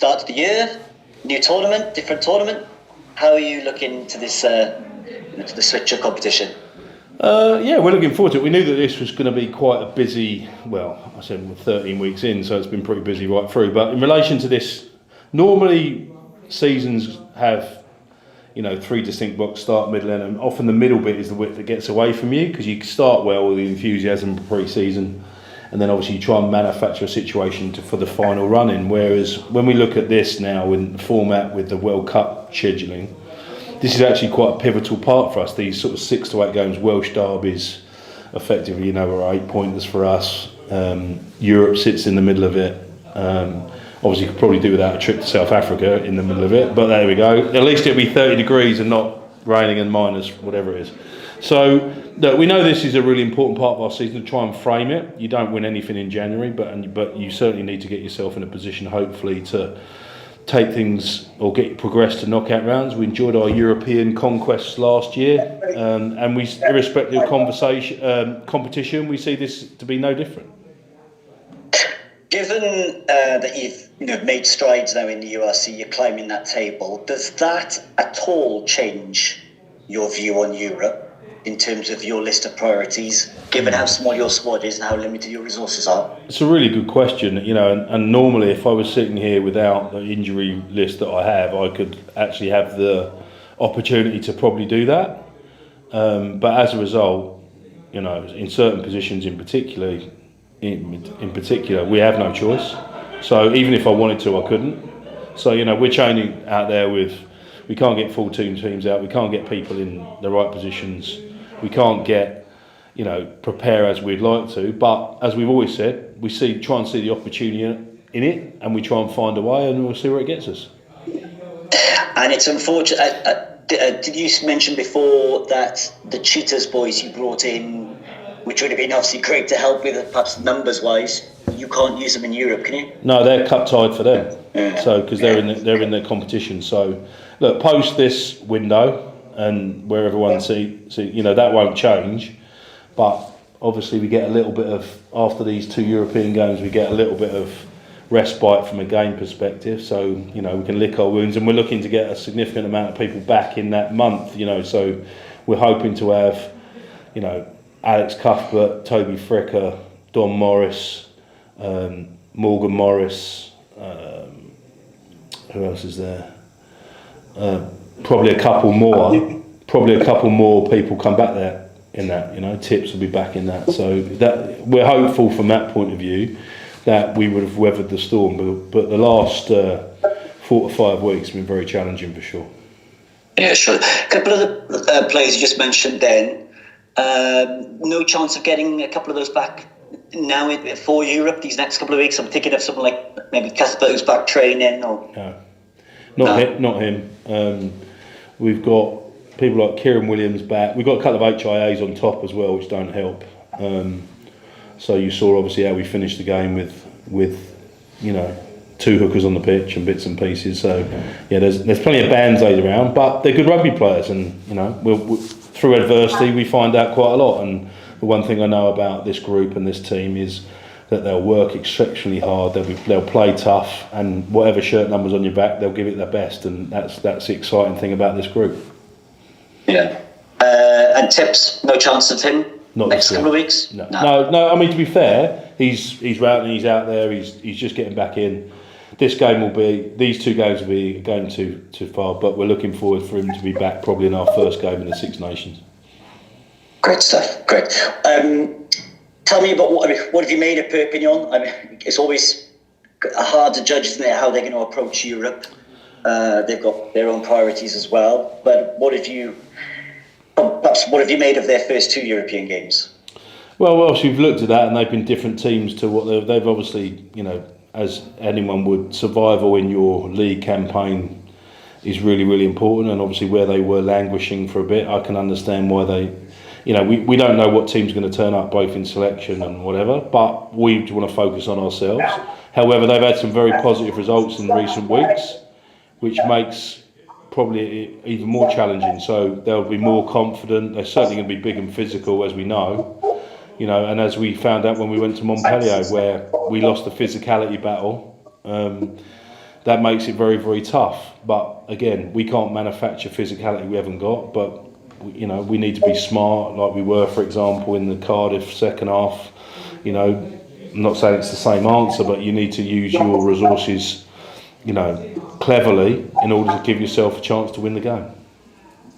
start of the year, new tournament, different tournament. How are you looking to this to the fixture competition? Yeah, we're looking forward to it. We knew that this was going to be quite a busy, well, I said we're 13 weeks in, so it's been pretty busy right through. But in relation to this, normally seasons have, 3 distinct blocks, start, middle, end, and often the middle bit is the bit that gets away from you, because you start well with the enthusiasm for pre-season, and then obviously you try and manufacture a situation for the final run-in. Whereas when we look at this now in the format with the World Cup scheduling, this is actually quite a pivotal part for us. These sort of 6 to 8 games, Welsh derbies, effectively, are 8 pointers for us. Europe sits in the middle of it. Obviously, you could probably do without a trip to South Africa in the middle of it, but there we go. At least it'll be 30 degrees and not raining and minus whatever it is. So look, we know this is a really important part of our season to try and frame it. You don't win anything in January, but you certainly need to get yourself in a position, hopefully, to take things or get progressed to knockout rounds. We enjoyed our European conquests last year, and we, irrespective of competition, we see this to be no different. Given that you've made strides now in the URC, you're climbing that table, does that at all change your view on Europe in terms of your list of priorities, given how small your squad is and how limited your resources are? It's a really good question, and normally if I was sitting here without the injury list that I have, I could actually have the opportunity to probably do that. But as a result, in certain positions in particular, we have no choice. So even if I wanted to, I couldn't. So, we're training out there we can't get full teams out, we can't get people in the right positions, we can't get, prepare as we'd like to. But as we've always said, we try and see the opportunity in it, and we try and find a way, and we'll see where it gets us. And it's unfortunate, did you mention before that the Cheetahs boys you brought in, which would have been obviously great to help with, perhaps numbers-wise, you can't use them in Europe, can you? No, they're cup tied for them. Yeah. So because they're in their competition. So look, post this window and where everyone see that won't change. But obviously we get a little bit of, after these 2 European games, we get a little bit of respite from a game perspective. So we can lick our wounds, and we're looking to get a significant amount of people back in that month. So we're hoping to have Alex Cuthbert, Toby Fricker, Don Morris, Morgan Morris, who else is there? Probably a couple more people come back there in that. Tips will be back in that. So that we're hopeful from that point of view that we would have weathered the storm. But the last 4 to 5 weeks have been very challenging for sure. Yeah, sure. A couple of the players you just mentioned then. No chance of getting a couple of those back now for Europe these next couple of weeks? I'm thinking of someone like maybe Cuthbert who's back training, or no, not him. We've got people like Kieran Williams back. We've got a couple of HIAs on top as well, which don't help. So you saw obviously how we finished the game with 2 hookers on the pitch and bits and pieces. So yeah, there's plenty of band-aids around, but they're good rugby players, and we'll through adversity we find out quite a lot. And the one thing I know about this group and this team is that they'll work exceptionally hard, they'll play tough, and whatever shirt number's on your back, they'll give it their best, and that's the exciting thing about this group. Yeah. And Tips, no chance of him Not next couple of weeks? No. I mean, to be fair, he's out and he's out there, he's just getting back in. These 2 games will be a game too far, but we're looking forward for him to be back probably in our first game in the Six Nations. Great stuff, great. Tell me about what have you made of Perpignan? I mean, it's always hard to judge, isn't it, how they're going to approach Europe. They've got their own priorities as well. But what have you made of their first 2 European games? Well, we've looked at that, and they've been different teams to what they've obviously, as anyone would, survival in your league campaign is really, really important. And obviously where they were languishing for a bit, I can understand why they, we don't know what team's going to turn up, both in selection and whatever, but we want to focus on ourselves. However, they've had some very positive results in recent weeks, which makes probably even more challenging. So they'll be more confident. They're certainly going to be big and physical, as we know. And as we found out when we went to Montpellier, where we lost the physicality battle, that makes it very, very tough. But again, we can't manufacture physicality we haven't got. But you know, we need to be smart, like we were, for example, in the Cardiff second half. You know, I'm not saying it's the same answer, but you need to use your resources, you know, cleverly in order to give yourself a chance to win the game.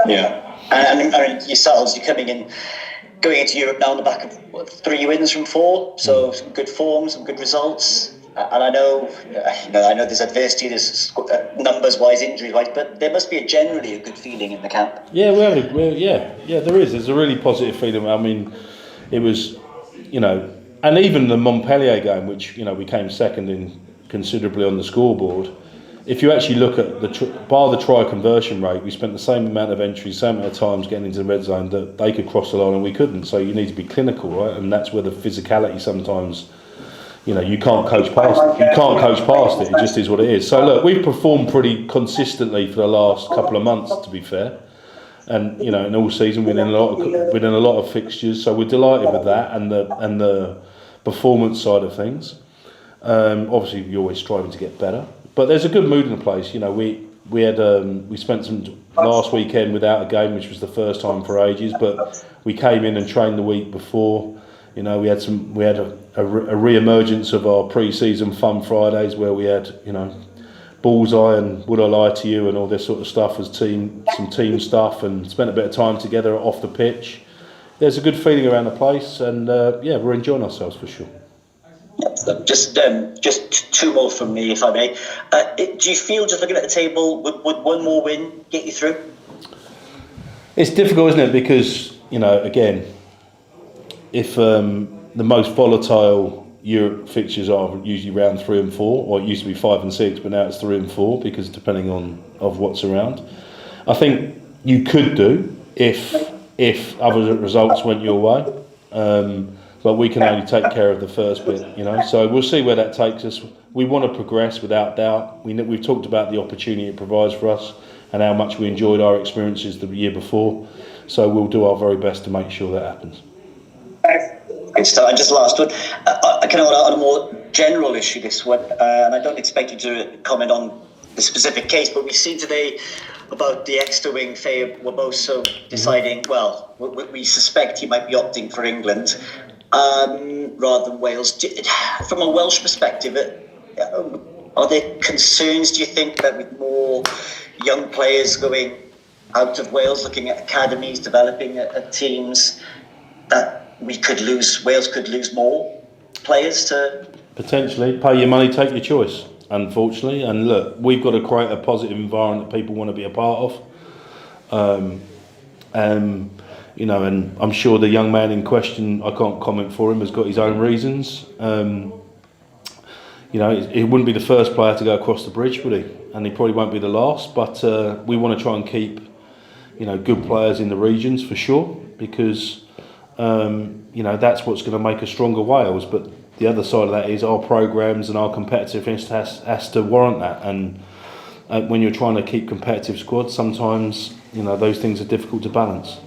Yeah, and yourselves, you're going into Europe now on the back of 3 wins from 4, so some good form, some good results. And I know there's adversity, there's numbers-wise, injury-wise, but there must be generally a good feeling in the camp. Yeah, there is. There's a really positive feeling. I mean, it was, you know, and even the Montpellier game, which, you know, we came second in considerably on the scoreboard. If you actually look at bar the try conversion rate, we spent the same amount of entries, same amount of times getting into the red zone that they could cross the line and we couldn't. So you need to be clinical, right? And that's where the physicality sometimes, you know, you can't coach past it. You can't coach past it. It just is what it is. So look, we've performed pretty consistently for the last couple of months, to be fair. And you know, in all season, winning a lot of fixtures. So we're delighted with that and the performance side of things. Obviously, you're always striving to get better. But there's a good mood in the place. You know, we spent some last weekend without a game, which was the first time for ages. But we came in and trained the week before. You know, we had a re-emergence of our pre-season fun Fridays where we had, you know, bullseye and would I lie to you and all this sort of stuff as some team stuff, and spent a bit of time together off the pitch. There's a good feeling around the place, and yeah, we're enjoying ourselves for sure. Just 2 more from me, if I may. Do you feel, just looking at the table, would 1 more win get you through? It's difficult, isn't it? Because, you know, again, if the most volatile Europe fixtures are usually round 3 and 4, or it used to be 5 and 6, but now it's 3 and 4 because depending on what's around. I think you could do if other results went your way. But we can only take care of the first bit, you know. So we'll see where that takes us. We want to progress without doubt. We've talked about the opportunity it provides for us and how much we enjoyed our experiences the year before. So we'll do our very best to make sure that happens. Good stuff. And just last one, on a more general issue, this one, and I don't expect you to comment on the specific case, but we've seen today about the extra wing, Faye Waboso, deciding, well, we suspect he might be opting for England rather than Wales. From a Welsh perspective, are there concerns, do you think, that with more young players going out of Wales, looking at academies, developing at teams, that Wales could lose more players to... Potentially. Pay your money, take your choice, unfortunately. And look, we've got to create a positive environment that people want to be a part of. You know, and I'm sure the young man in question, I can't comment for him, has got his own reasons. You know, he wouldn't be the first player to go across the bridge, would he? And he probably won't be the last. But we want to try and keep, you know, good players in the regions for sure, because you know, that's what's going to make a stronger Wales. But the other side of that is our programmes and our competitiveness has to warrant that. And when you're trying to keep competitive squads, sometimes, you know, those things are difficult to balance.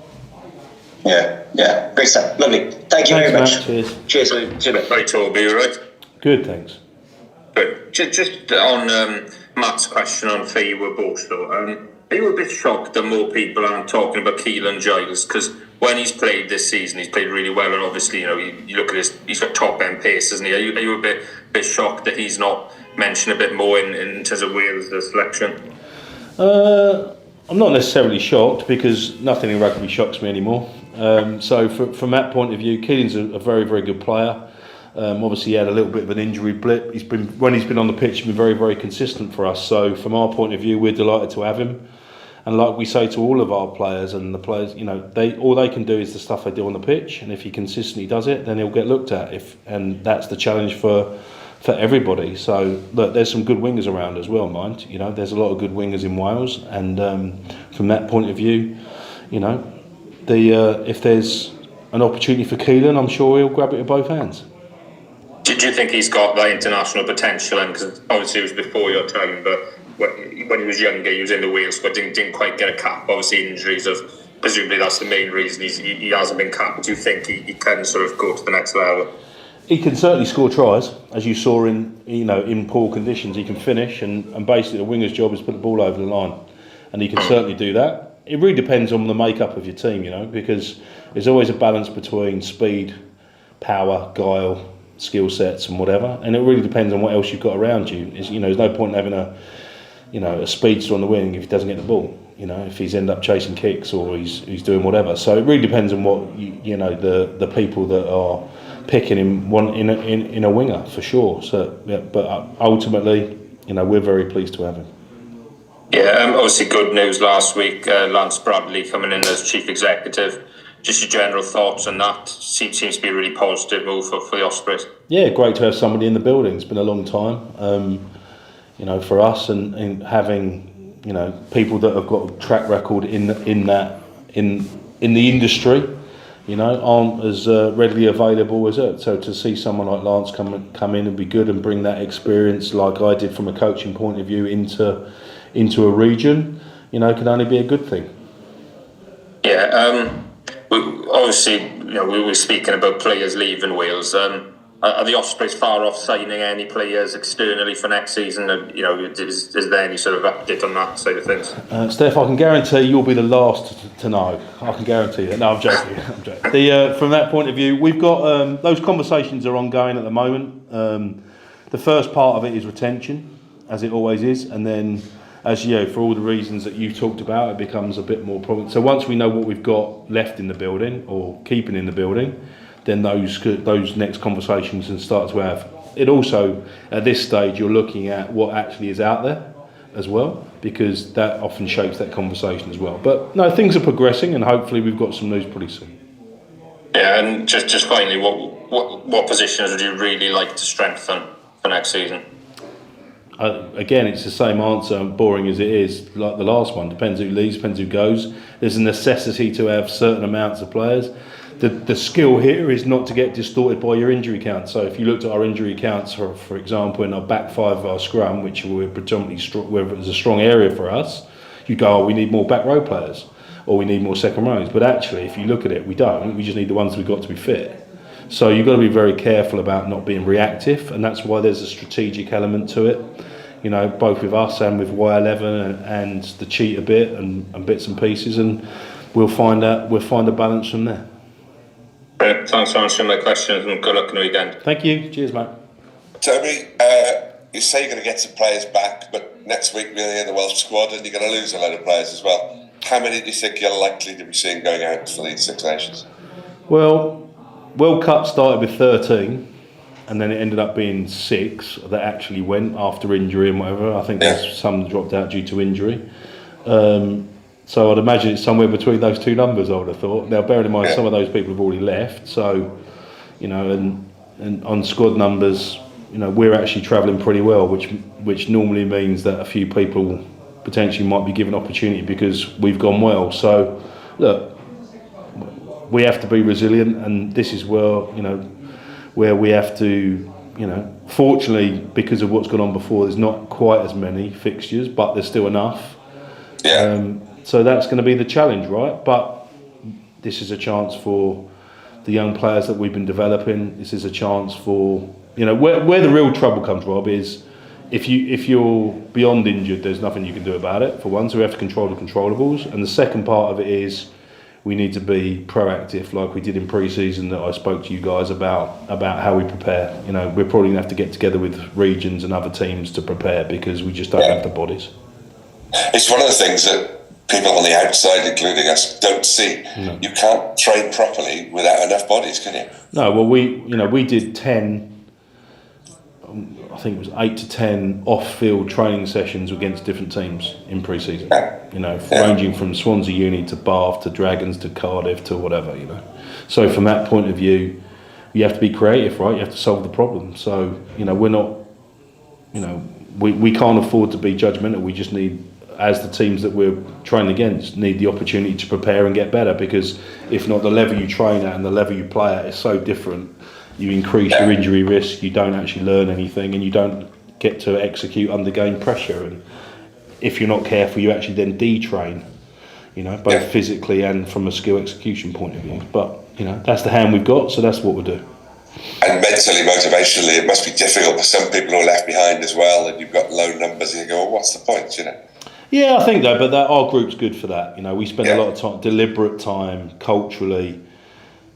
Yeah, great stuff. Lovely. Thank you very much. Matt. Cheers. Right, Toby, you all right? Good, thanks. Good. Just on Matt's question on Faye Waboso, are you a bit shocked that more people aren't talking about Keelan Giles? Because when he's played this season, he's played really well, and obviously, you know, you look at he's got top end pace, isn't he? Are you a bit shocked that he's not mentioned a bit more in terms of Wales' selection? I'm not necessarily shocked, because nothing in rugby shocks me anymore. So from that point of view, Keelan's a very, very good player. Obviously, he had a little bit of an injury blip. When he's been on the pitch, he's been very, very consistent for us. So from our point of view, we're delighted to have him. And like we say to all of our players, and the players, you know, all they can do is the stuff they do on the pitch. And if he consistently does it, then he'll get looked at. And that's the challenge for everybody. So look, there's some good wingers around as well, mind. You know, there's a lot of good wingers in Wales. And from that point of view, you know, if there's an opportunity for Keelan, I'm sure he'll grab it with both hands. Did you think he's got that international potential? And because obviously it was before your time, but when he was younger, he was in the Wales squad, didn't quite get a cap. Obviously, injuries presumably that's the main reason he hasn't been capped. Do you think he can sort of go to the next level? He can certainly score tries, as you saw in poor conditions. He can finish, and basically the winger's job is to put the ball over the line, and he can certainly do that. It really depends on the makeup of your team, because there's always a balance between speed, power, guile, skill sets, and whatever. And it really depends on what else you've got around you. There's no point in having a speedster on the wing if he doesn't get the ball. If he's end up chasing kicks or he's doing whatever. So it really depends on what the people that are picking him in a winger for sure. So yeah, but ultimately, we're very pleased to have him. Yeah, obviously good news last week. Lance Bradley coming in as chief executive. Just your general thoughts on that. Seems to be a really positive move for the Ospreys. Yeah, great to have somebody in the building. It's been a long time, for us, and having people that have got a track record in the industry. Aren't as readily available as it. So to see someone like Lance come in and be good and bring that experience, like I did from a coaching point of view, into a region, can only be a good thing. Yeah. We were speaking about players leaving Wales. Are the Ospreys far off signing any players externally for next season? Is there any sort of update on that side of things? Steph, I can guarantee you'll be the last to know. I can guarantee that. No, I'm joking. From that point of view, we've got those conversations are ongoing at the moment. The first part of it is retention, as it always is, and then, as for all the reasons that you've talked about, it becomes a bit more problem. So once we know what we've got left in the building or keeping in the building, then those next conversations can start to have. It also, at this stage, you're looking at what actually is out there as well, because that often shapes that conversation as well. But no, things are progressing, and hopefully we've got some news pretty soon. Yeah, and just finally, what positions would you really like to strengthen for next season? Again, it's the same answer, boring as it is, like the last one. Depends who leaves, depends who goes. There's a necessity to have certain amounts of players. The skill here is not to get distorted by your injury count. So if you looked at our injury counts, for example, in our back five of our scrum, which we're predominantly where it's a strong area for us, you go, we need more back row players, or we need more second rows. But actually, if you look at it, we don't. We just need the ones we've got to be fit. So you've got to be very careful about not being reactive, and that's why there's a strategic element to it. Both with us and with Y11 and the cheat a bit and bits and pieces, and we'll find a balance from there. Brilliant. Thanks for answering my questions, and good luck in the weekend. Thank you. Cheers, mate. Toby, you say you're going to get some players back, but next week we're in the Welsh squad and you're going to lose a load of players as well. How many do you think you're likely to be seeing going out for these Six Nations? Well, World Cup started with 13, and then it ended up being 6 that actually went after injury and whatever. I think there's some dropped out due to injury. So I'd imagine it's somewhere between those two numbers, I would have thought. Now, bearing in mind some of those people have already left, so, and on squad numbers, we're actually travelling pretty well, which normally means that a few people potentially might be given opportunity because we've gone well. So, look, we have to be resilient, and this is where we have to, fortunately, because of what's gone on before, there's not quite as many fixtures, but there's still enough. So that's going to be the challenge, right? But this is a chance for the young players that we've been developing. This is a chance for, where the real trouble comes, Rob, is if you're beyond injured, there's nothing you can do about it, for one. So we have to control the controllables. And the second part of it is we need to be proactive, like we did in pre-season that I spoke to you guys about how we prepare. We're probably going to have to get together with regions and other teams to prepare because we just don't have the bodies. It's one of the things that people on the outside, including us, don't see. No. You can't train properly without enough bodies, can you? No, well, we did 10, I think it was 8 to 10 off-field training sessions against different teams in pre-season. Ranging from Swansea Uni to Bath to Dragons to Cardiff to whatever, So from that point of view, you have to be creative, right? You have to solve the problem. So, we're not, we can't afford to be judgmental. We just need, as the teams that we're training against, need the opportunity to prepare and get better, because if not, the level you train at and the level you play at is so different. You increase your injury risk, you don't actually learn anything, and you don't get to execute under game pressure. And if you're not careful, you actually then detrain, both physically and from a skill execution point of view. But, that's the hand we've got, so that's what we'll do. And mentally, motivationally, it must be difficult for some people who are left behind as well, and you've got low numbers, and you go, well, what's the point, you know? Yeah, I think though, but our group's good for that. You know, we spend a lot of time, deliberate time, culturally,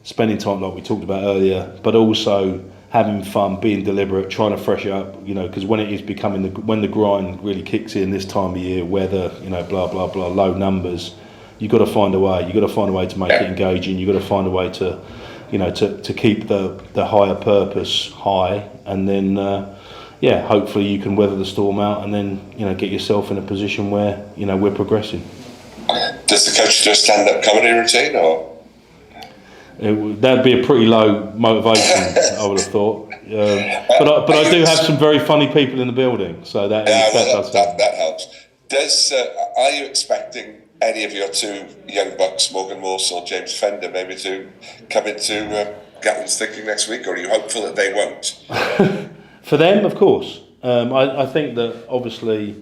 spending time like we talked about earlier, but also having fun, being deliberate, trying to fresh it up. You know, because when it is becoming when the grind really kicks in this time of year, weather, you know, blah blah blah, low numbers, you've got to find a way. You've got to find a way to make it engaging. You've got to find a way to, you know, to keep the higher purpose high, and then. Hopefully you can weather the storm out and then, you know, get yourself in a position where, you know, we're progressing. Does the coach do a stand-up comedy routine, or? That'd be a pretty low motivation, I would have thought. But I do have some very funny people in the building, so that helps. Are you expecting any of your two young bucks, Morgan Morse or James Fender, maybe to come into Gatland's thinking next week, or are you hopeful that they won't? For them, of course. I think that obviously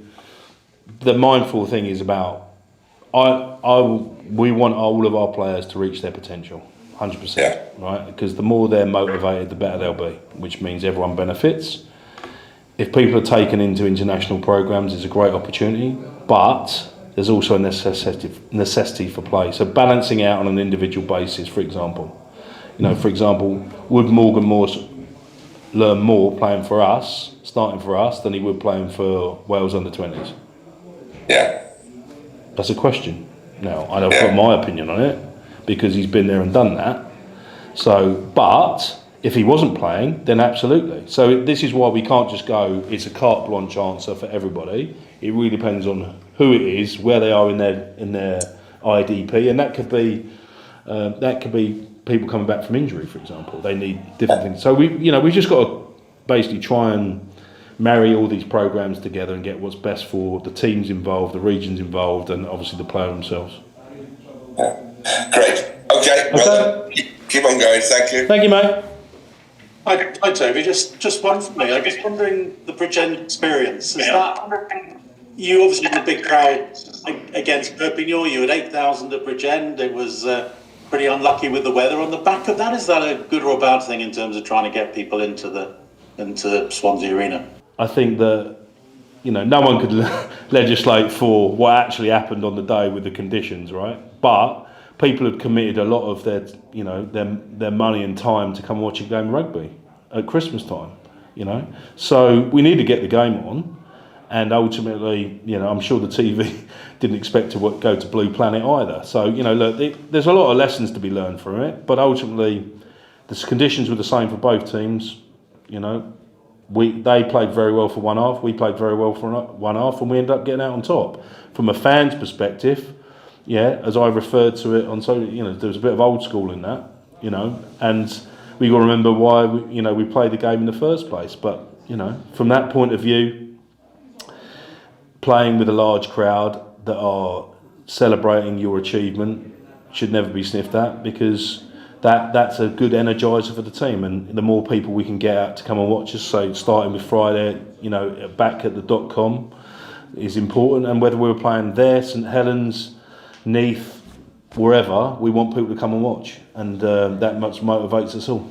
the mindful thing is about we want all of our players to reach their potential, 100%, right? Because the more they're motivated, the better they'll be, which means everyone benefits. If people are taken into international programs, it's a great opportunity, but there's also a necessity for play. So balancing out on an individual basis, for example, would Morgan Morse learn more playing for us, starting for us, than he would playing for Wales under-20s? Yeah. That's a question. Now, I don't put my opinion on it because he's been there and done that. So, but if he wasn't playing, then absolutely. So this is why we can't just go, it's a carte blanche answer for everybody. It really depends on who it is, where they are in their IDP, and that could be people coming back from injury, for example. They need different things. So we've just got to basically try and marry all these programs together and get what's best for the teams involved, the regions involved, and obviously the player themselves. Yeah. Great. Okay. Well, keep on going. Thank you. Thank you, mate. Hi Toby. Just one for me. I'm just wondering the Bridgend experience. Is that you obviously had a big crowd against Perpignan? You had 8,000 at Bridgend. It was pretty unlucky with the weather. On the back of that, is that a good or a bad thing in terms of trying to get people into Swansea Arena? I think that, you know, no one could legislate for what actually happened on the day with the conditions, right? But people had committed a lot of their money and time to come watch a game of rugby at Christmas time, you know. So we need to get the game on, and ultimately, you know, I'm sure the TV didn't expect to go to Blue Planet either. So, you know, look, there's a lot of lessons to be learned from it, but ultimately, the conditions were the same for both teams. You know, they played very well for one half, we played very well for one half, and we ended up getting out on top. From a fan's perspective, yeah, as I referred to it on, so you know, there was a bit of old school in that, you know, and we got to remember why we played the game in the first place. But you know, from that point of view, playing with a large crowd that are celebrating your achievement should never be sniffed at, because that's a good energizer for the team, and the more people we can get out to come and watch us, so starting with Friday, you know, back at the .com is important, and whether we were playing there, St Helens, Neath, wherever, we want people to come and watch, and that much motivates us all.